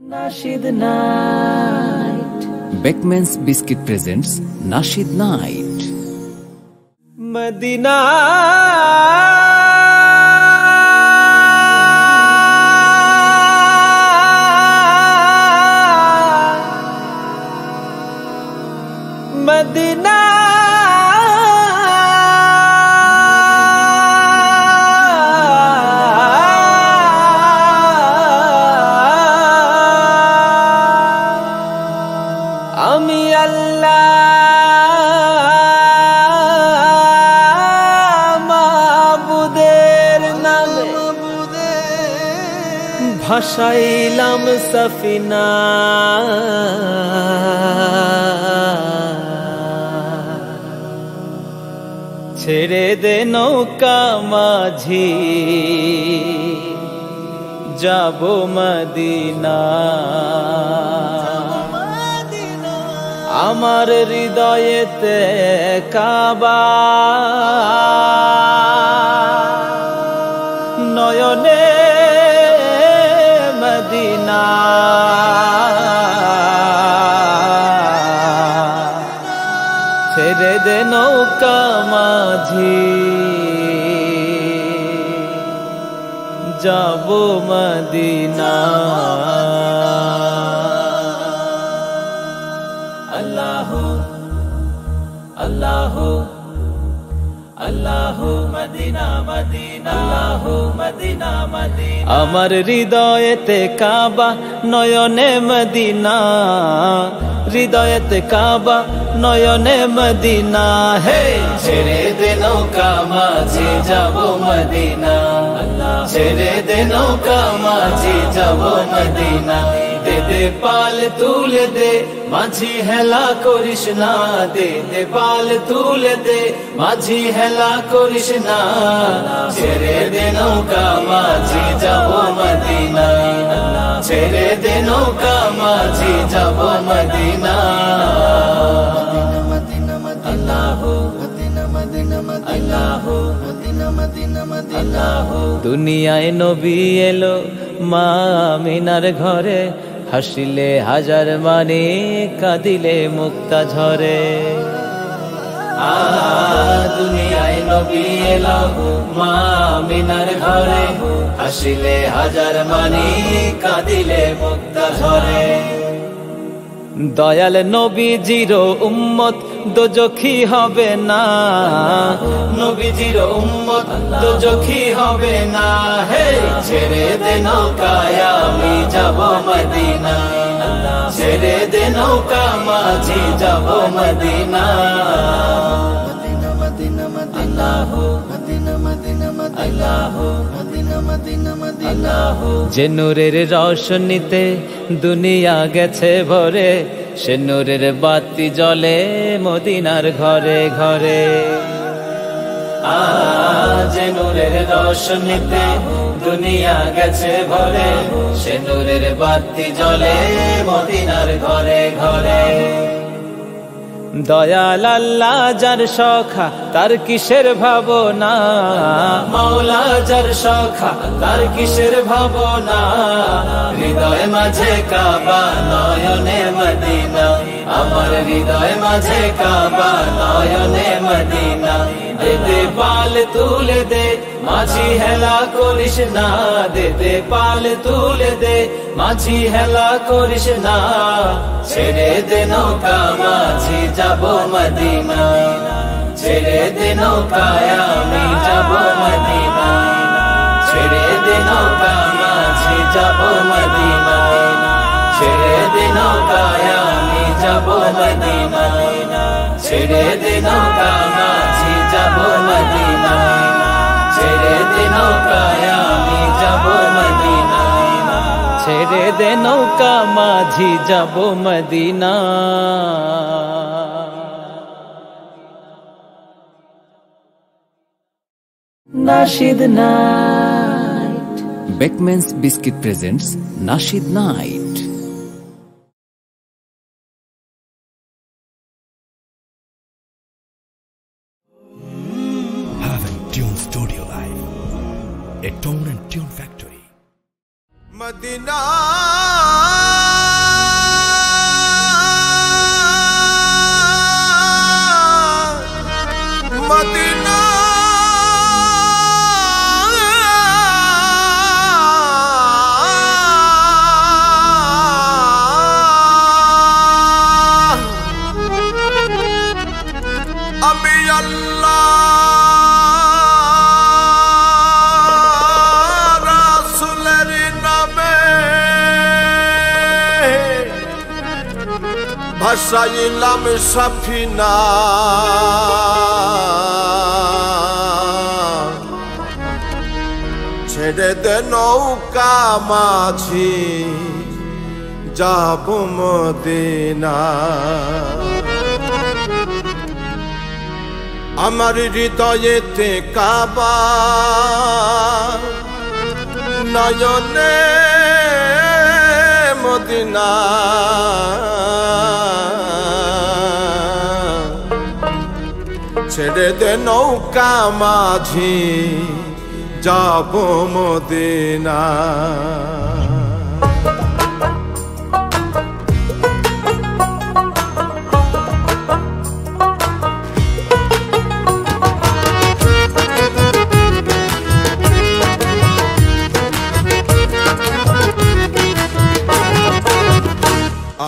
Nasheed Night. Beckman's Biscuit presents Nasheed Night. Madina Madina Ami Allah mabuder name bhashailam safina ছেড়ে দে নৌকা মাঝি যাব Medina আমার হৃদয়েতে কাবা নয়নে মদিনা ছেড়ে দে নৌকা মাঝি যাব Medina Allahu Allahu Allahu Madina Madina Allahu Madina Madina Amar hridayete Kaaba noyone Madina hridayete Kaaba noyone Madina hey ছেড়ে দে নৌকা মাঝি যাব মদিনা ছেড়ে দে নৌকা মাঝি যাব মদিনা দে দে পাল তুলে দে মাঝি হেলা করিস না দে দে পাল তুলে দে মাঝি হেলা করিস না ছেড়ে দে নৌকা মাঝি যাব মদিনা ছেড়ে দে নৌকা মাঝি যাব মদিনা আল্লাহু আল্লাহু আল্লাহু দুনিয়ায় নবী এলো মা আমিনার ঘরে হাসিলে হাজার মানে কাঁদিলে মুক্তা ঝরে দুনিয়ায় নবী এলো মা আমিনার ঘরে হাসিলে হাজার মানে কাঁদিলে মুক্তা ঝরে দয়াল নবীজির উম্মত দোজখী হবে না নবীজির উম্মত দোজখী হবে না হে ছেড়ে দে নৌকায় আমি যাব মদিনা ছেড়ে দে নৌকা মাঝি যাব মদিনা আল্লাহু আল্লাহু যে নূরের রোশনীতে দুনিয়া গেছে ভরে সে নূরের বাতি জ্বলে মদিনার ঘরে ঘরে যে নূরের রোশনীতে দুনিয়া গেছে ভরে সে নূরের বাতি জ্বলে মদিনার ঘরে ঘরে দয়াল আল্লাহ যার সখা তার কিসের ভাবনা মাওলা যার সখা তার কিসের ভাবনা হৃদয় মাঝে কাবা নয়নে মদিনা আমার হৃদয় মাঝে কাবা নয়নে মদিনা দে দে পাল তুলে দে মাঝি হেলা করিস না দে দে পাল তুলে দে মাঝি হেলা করিস না ছেড়ে দে নৌকা মাঝি যাব মদিনা ছেড়ে দে নৌকায় আমি যাব মদিনা ছেড়ে দে নৌকা মাঝি যাব মদিনা ছেড়ে দে নৌকায় আমি যাব মদিনা ছেড়ে দে নৌকা মাঝি যাব মদিনা ছেড়ে দে নৌকায় আমি যাব মদিনা ছেড়ে দে নৌকা মাঝি যাব Medina Nasheed Night. Beckman's Biscuit presents Nasheed Night. Haven Tune Studio Live, a tone and tune factory. Madina ভাসাইলাম সাফিনা ছেড়ে দে নৌকা মাঝি যাব মদিনা আমার হৃদয়েতে কাবা নয়নে মদিনা ছেড়ে দে নৌকা মাঝি যাব মদিনা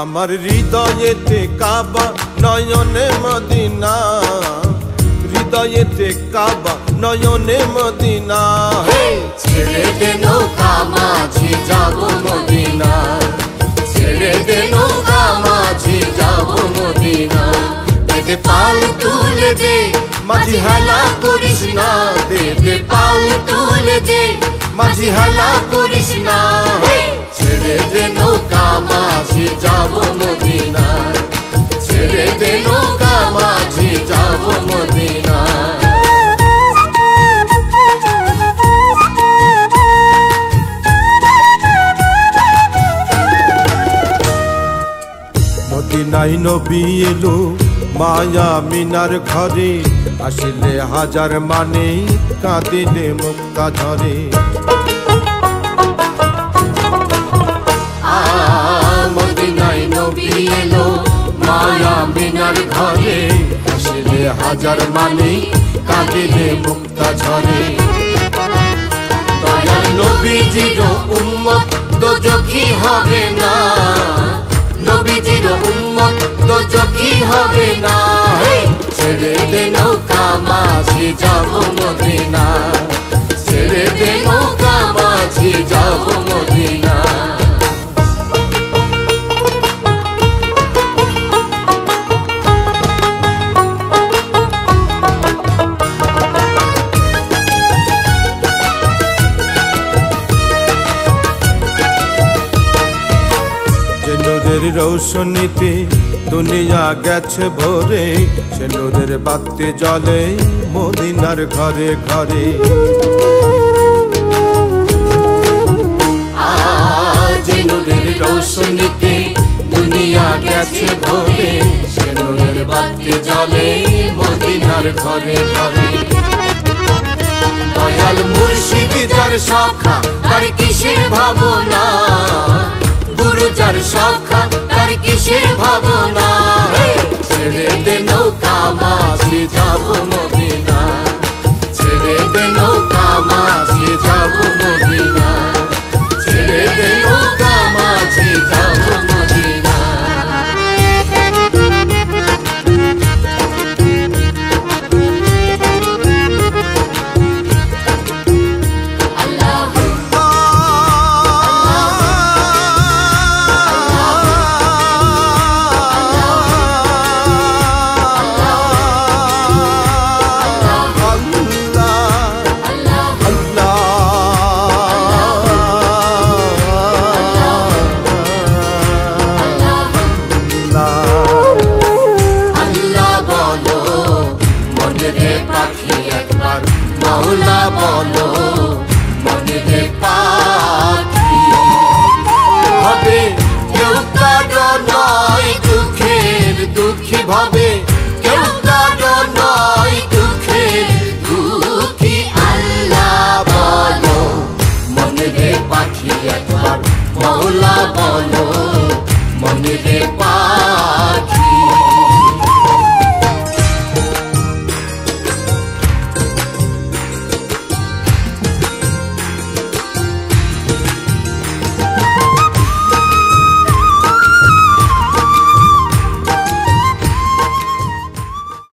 আমার হৃদয়েতে কাবা নয়নে মদিনা হৃদয়েতে কাবা নয়নে মদিনা ছেড়ে দে নৌকা মাঝি যাব মদিনা ছেড়ে দে নৌকা মাঝি যাব মদিনা দে পাল তুলে দে মাঝি হেলা করিস না দে পাল তুলে দে মাঝি হেলা করিস না ছেড়ে দে নৌকা মাঝি যাব মদিনা ছেড়ে দে নৌকা মাঝি যাব মদিনা মদিনায় নবী এলো মায়া মিনার ঘরে আসলে হাজার মানে কাঁদিলে মুক্তা ঝরে মদিনায় নবী এলো মায়া মিনার ঘরে আসলে হাজার মানে কাঁদিলে মুক্তা ঝরে দয়াল নবীজির উম্মত দোজখী হবে না নবীজির উম্মত দোজখী হবে না ছেড়ে দে নৌকা মাঝি যাব মদিনা ছেড়ে দে নৌকা মাঝি যাব মদিনা রৌশনীতে দুনিয়া গেছে ভরে সে নূরের বাতি জ্বলে মদিনার ঘরে ঘরে যে নূরের রৌশনীতে দুনিয়া গেছে ভরে সে নূরের বাতি জ্বলে মদিনার ঘরে ঘরে দয়াল মুর্শিদ যার শাখা তার কিসের ভাবনা গুরু যার শাখা তার কিসের ভাবনা ছেড়ে দে নৌকা মাঝি যাব মদিনা ছেড়ে দে নৌকা মাঝি যাব মদিনা ছেড়ে দে নৌকা মাঝি যাব মদিনা মাওলা বলো মনে রে পাখি হবে কেউ কারো নয় দুঃখের দুঃখী ভাবে কেউ কারো নয় দুঃখের দুঃখী আল্লাহ বলো মনে রে পাখি একবার মাওলা বলো মনে রে